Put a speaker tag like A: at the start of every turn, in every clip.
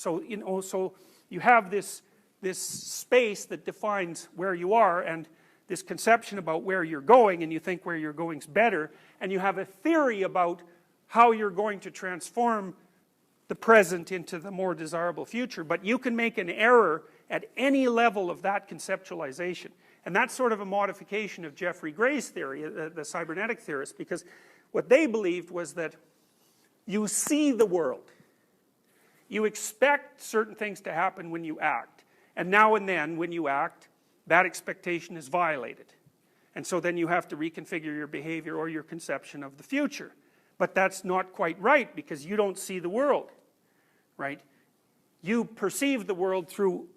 A: So, so you have this space that defines where you are, and this conception about where you're going, and you think where you're going is better, and you have a theory about how you're going to transform the present into the more desirable future. But you can make an error at any level of that conceptualization. And that's sort of a modification of Jeffrey Gray's theory, the cybernetic theorist, because what they believed was that you see the world. You expect certain things to happen when you act. And now and then, when you act, that expectation is violated. And so then you have to reconfigure your behavior or your conception of the future. But that's not quite right, because you don't see the world, right? You perceive the world through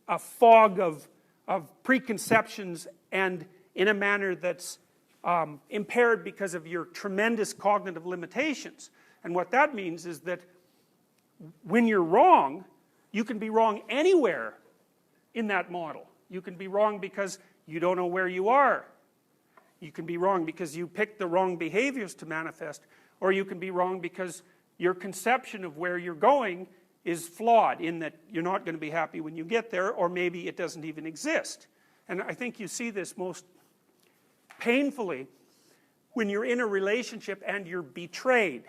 A: a fog of preconceptions, and in a manner that's impaired because of your tremendous cognitive limitations. And what that means is that when you're wrong, you can be wrong anywhere in that model. You can be wrong because you don't know where you are. You can be wrong because you picked the wrong behaviors to manifest, or you can be wrong because your conception of where you're going is flawed, in that you're not going to be happy when you get there, or maybe it doesn't even exist. And I think you see this most painfully when you're in a relationship and you're betrayed.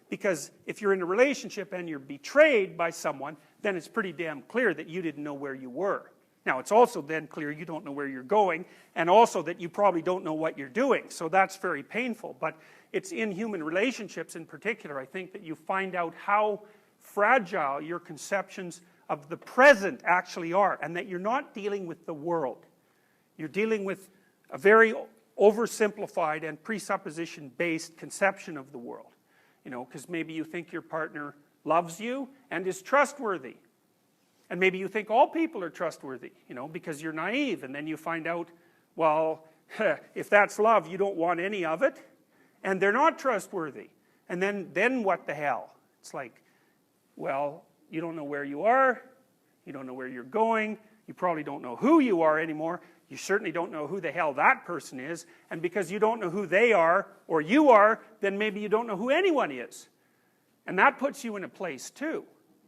A: Because if you're in a relationship and you're betrayed by someone, then it's pretty damn clear that you didn't know where you were. Now, it's also then clear you don't know where you're going, and also that you probably don't know what you're doing. So that's very painful. But it's in human relationships in particular, I think, that you find out how fragile your conceptions of the present actually are, and that you're not dealing with the world. You're dealing with a very oversimplified and presupposition-based conception of the world. You know, because maybe you think your partner loves you and is trustworthy. And maybe you think all people are trustworthy, you know, because you're naive. And then you find out, well, if that's love, you don't want any of it. And they're not trustworthy. And then what the hell? It's like, well, you don't know where you are. You don't know where you're going. You probably don't know who you are anymore. You certainly don't know who the hell that person is. And because you don't know who they are, or you are, then maybe you don't know who anyone is. And that puts you in a place too.